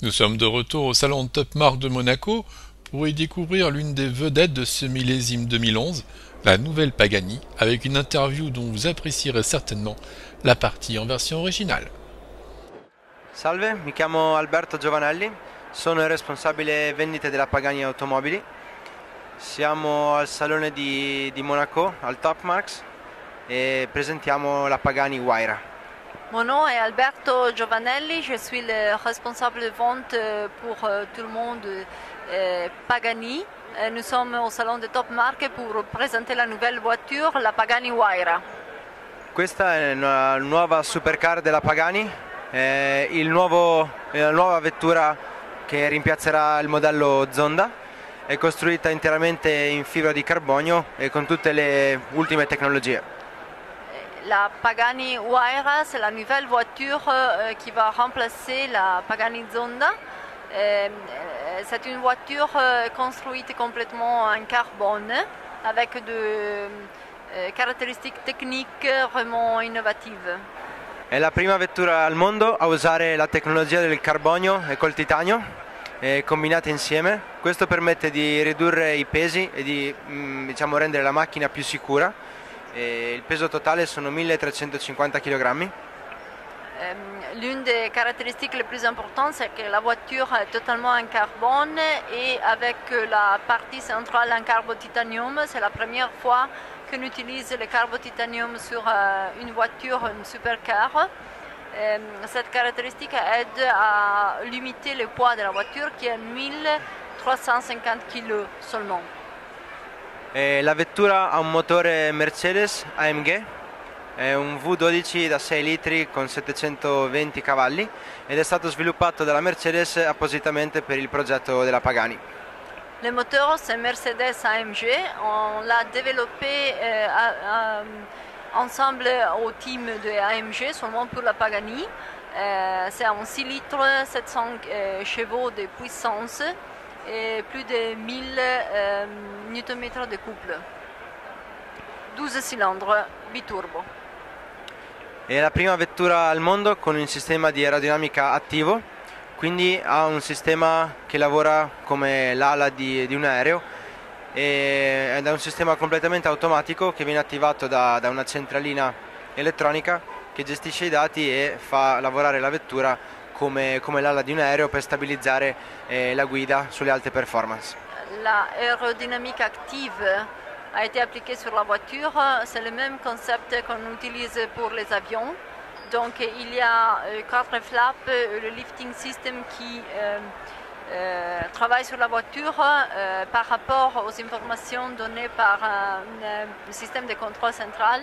Nous sommes de retour au salon de Top Marque de Monaco pour y découvrir l'une des vedettes de ce millésime 2011, la nouvelle Pagani, avec une interview dont vous apprécierez certainement la partie en version originale. Salve, mi chiamo Alberto Giovanelli, sono il responsabile vendite della Pagani Automobili. Siamo al salone di Monaco, al Top Marks, e presentiamo la Pagani Huayra. Mon nom est Alberto Giovanelli, je suis le responsable de vente pour tout le monde Pagani. Nous sommes au salon de Top Marque pour présenter la nouvelle voiture, la Pagani Huayra. Questa è una nuova supercar della Pagani, la nuova vettura che rimpiazzerà il modello Zonda. È costruita interamente in fibra di carbonio e con tutte le ultime tecnologie. La Pagani Huayra, c'est la nouvelle voiture qui va remplacer la Pagani Zonda. C'est une voiture construite complètement en carbone avec des caratteristiche tecniche vraiment innovative. È la prima vettura al mondo a usare la tecnologia del carbonio e col titanio combinate insieme. Questo permette di ridurre i pesi e di rendere la macchina più sicura. Il peso totale sono 1350 kg. L'une des caractéristiques les plus importantes, c'est que la voiture est totalement en carbone et avec la partie centrale en carbo-titanium. C'est la première fois qu'on utilise le carbo-titanium sur une voiture, une supercar. Cette caractéristique aide à limiter le poids de la voiture qui est 1350 kg seulement. La vettura ha un motore Mercedes AMG, è un V12 da 6 litri con 720 cavalli ed è stato sviluppato dalla Mercedes appositamente per il progetto della Pagani. Le moteur c'est Mercedes AMG, on l'a développé ensemble au team de AMG seulement pour la Pagani. C'est un 6 litres, 700 chevaux de puissance et plus de 1000 Nm de couple. 12 cilindri biturbo. È la prima vettura al mondo con un sistema di aerodinamica attivo, quindi ha un sistema che lavora come l'ala di un aereo ed è un sistema completamente automatico che viene attivato da una centralina elettronica che gestisce i dati e fa lavorare la vettura come l'ala di un aereo per stabilizzare la guida sulle alte performance. L'aérodynamique active a été appliquée sur la voiture, c'est le même concept qu'on utilise pour les avions. Donc il y a 4 flaps, le lifting system qui travaille sur la voiture par rapport aux informations données par un système de contrôle central.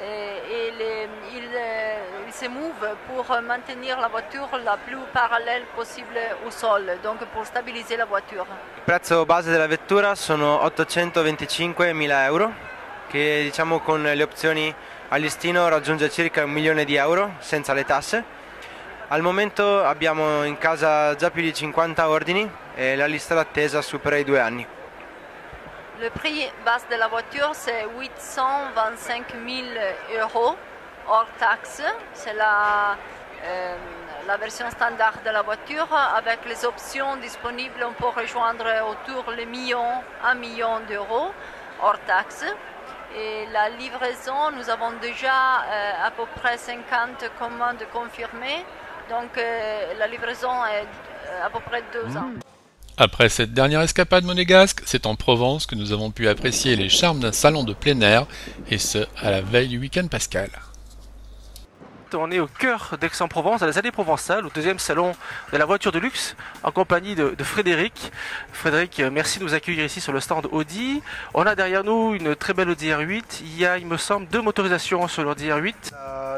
Il se move pour maintenir la voiture la plus parallèle possible au sol, donc pour stabiliser la voiture. Il prezzo base della vettura sono 825.000 euro, che diciamo con le opzioni a listino raggiunge circa 1 milione di euro senza le tasse. Al momento abbiamo in casa già più di 50 ordini e la lista d'attesa supera i 2 anni. Le prix base de la voiture, c'est 825 000 euros hors taxe. C'est la version standard de la voiture. Avec les options disponibles, on peut rejoindre autour de 1 million d'euros hors taxe. Et la livraison, nous avons déjà à peu près 50 commandes confirmées. Donc la livraison est à peu près 2 ans. Après cette dernière escapade monégasque, c'est en Provence que nous avons pu apprécier les charmes d'un salon de plein air, et ce, à la veille du week-end pascal. On est au cœur d'Aix-en-Provence, à la Allées provençales, au deuxième salon de la voiture de luxe, en compagnie de Frédéric. Frédéric, merci de nous accueillir ici sur le stand Audi. On a derrière nous une très belle Audi R8. Il y a, il me semble, 2 motorisations sur l'Audi R8.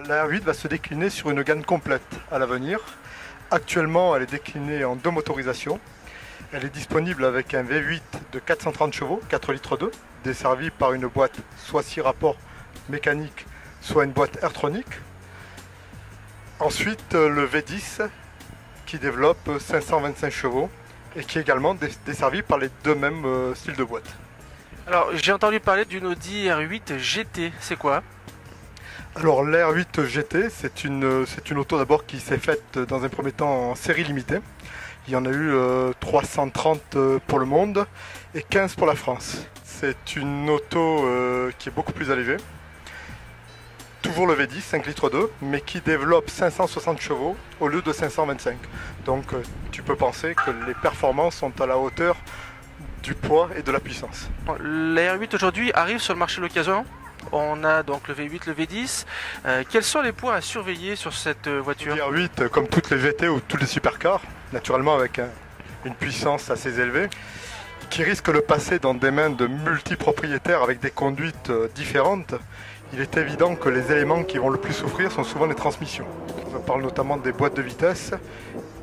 La R8 va se décliner sur une gamme complète à l'avenir. Actuellement, elle est déclinée en 2 motorisations. Elle est disponible avec un V8 de 430 chevaux, 4 litres 2, desservi par une boîte soit 6 rapports mécaniques, soit une boîte Airtronic. Ensuite, le V10 qui développe 525 chevaux et qui est également desservi par les 2 mêmes styles de boîte. Alors, j'ai entendu parler d'une Audi R8 GT, c'est quoi? Alors l'R8 GT, c'est une auto d'abord qui s'est faite dans un premier temps en série limitée. Il y en a eu 330 pour le monde et 15 pour la France. C'est une auto qui est beaucoup plus élevée. Toujours le V10, 5 litres 2, mais qui développe 560 chevaux au lieu de 525. Donc tu peux penser que les performances sont à la hauteur du poids et de la puissance. La R8 aujourd'hui arrive sur le marché de l'occasion. On a donc le V8, le V10. Quels sont les points à surveiller sur cette voiture? La R8, comme toutes les GT ou tous les supercars, naturellement avec une puissance assez élevée, qui risque de passer dans des mains de multipropriétaires avec des conduites différentes. Il est évident que les éléments qui vont le plus souffrir sont souvent les transmissions. On parle notamment des boîtes de vitesse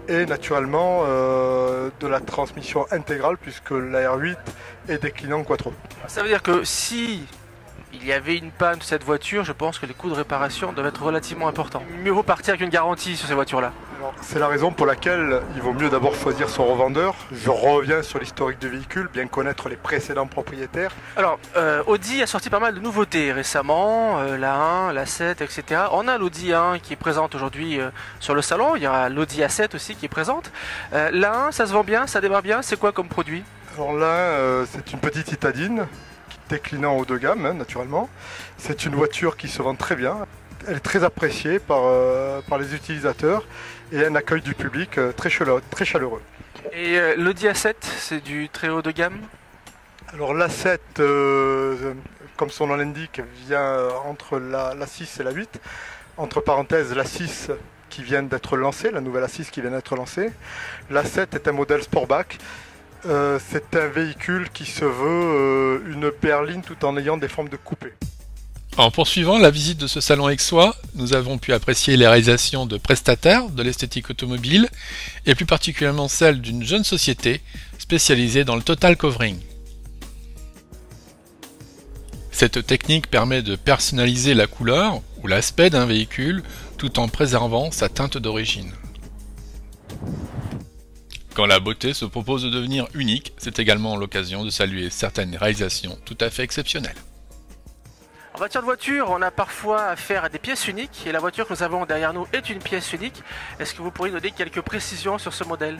et naturellement de la transmission intégrale puisque la R8 est déclinant quattro. Ça veut dire que si il y avait une panne de cette voiture, je pense que les coûts de réparation doivent être relativement importants. Mieux vaut partir avec une garantie sur ces voitures-là. C'est la raison pour laquelle il vaut mieux d'abord choisir son revendeur. Je reviens sur l'historique du véhicule, bien connaître les précédents propriétaires. Alors, Audi a sorti pas mal de nouveautés récemment, la 1, la 7, etc. On a l'Audi A1 qui est présente aujourd'hui sur le salon, il y a l'Audi A7 aussi qui est présente. La 1, ça se vend bien, ça démarre bien, c'est quoi comme produit? Alors là, c'est une petite citadine, déclinant haut de gamme, hein, naturellement. C'est une voiture qui se vend très bien. Elle est très appréciée par les utilisateurs et un accueil du public très chaleureux. Et l'Audi A7, c'est du très haut de gamme? Alors l'A7, comme son nom l'indique, vient entre la 6 et la 8. Entre parenthèses, la 6 qui vient d'être lancée, la nouvelle A6 qui vient d'être lancée. L'A7 est un modèle Sportback. C'est un véhicule qui se veut une berline tout en ayant des formes de coupé. En poursuivant la visite de ce salon aixois, nous avons pu apprécier les réalisations de prestataires de l'esthétique automobile et plus particulièrement celle d'une jeune société spécialisée dans le total covering. Cette technique permet de personnaliser la couleur ou l'aspect d'un véhicule tout en préservant sa teinte d'origine. Quand la beauté se propose de devenir unique, c'est également l'occasion de saluer certaines réalisations tout à fait exceptionnelles. En matière de voiture, on a parfois affaire à des pièces uniques et la voiture que nous avons derrière nous est une pièce unique. Est-ce que vous pourriez nous donner quelques précisions sur ce modèle?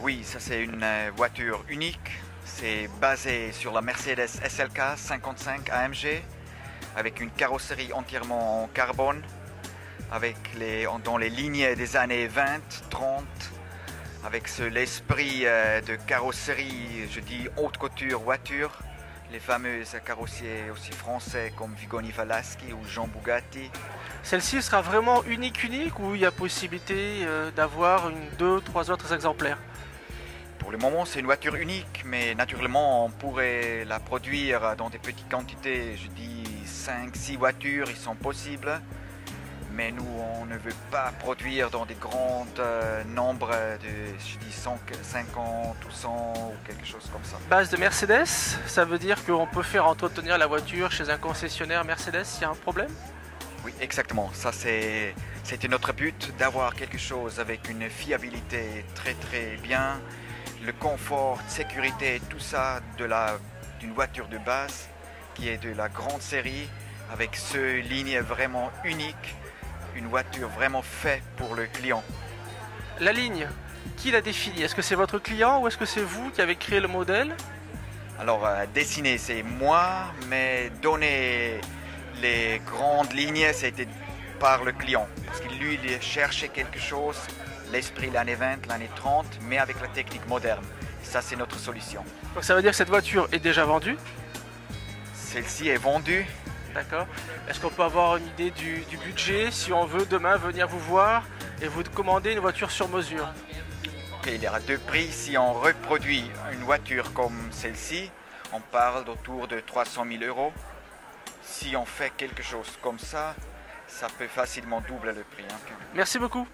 Oui, ça c'est une voiture unique. C'est basé sur la Mercedes SLK 55 AMG avec une carrosserie entièrement en carbone dans les lignées des années 20, 30 avec l'esprit de carrosserie, je dis haute couture voiture. Les fameux carrossiers aussi français comme Vigoni Valaski ou Jean Bugatti. Celle-ci sera vraiment unique ou il y a possibilité d'avoir 2, 3 autres exemplaires? Pour le moment, c'est une voiture unique, mais naturellement, on pourrait la produire dans des petites quantités. Je dis 5, 6 voitures, ils sont possibles. Mais nous, on ne veut pas produire dans des grands nombres de, je dis 50 ou 100 ou quelque chose comme ça. Base de Mercedes, ça veut dire qu'on peut faire entretenir la voiture chez un concessionnaire Mercedes, il y a un problème? Oui, exactement. Ça, c'était notre but, d'avoir quelque chose avec une fiabilité très très bien, le confort, sécurité, tout ça d'une voiture de base qui est de la grande série avec ce ligne vraiment unique. Une voiture vraiment faite pour le client. La ligne, qui l'a définie? Est-ce que c'est votre client ou est-ce que c'est vous qui avez créé le modèle? Alors, dessiner, c'est moi, mais donner les grandes lignes, c'était par le client. Parce que lui, il cherchait quelque chose, l'esprit l'année 20, l'année 30, mais avec la technique moderne. Et ça, c'est notre solution. Donc ça veut dire que cette voiture est déjà vendue? Celle-ci est vendue. D'accord. Est-ce qu'on peut avoir une idée du budget si on veut demain venir vous voir et vous commander une voiture sur mesure? Okay, il y aura deux prix. Si on reproduit une voiture comme celle-ci, on parle d'autour de 300 000 €. Si on fait quelque chose comme ça, ça peut facilement doubler le prix. Hein. Merci beaucoup.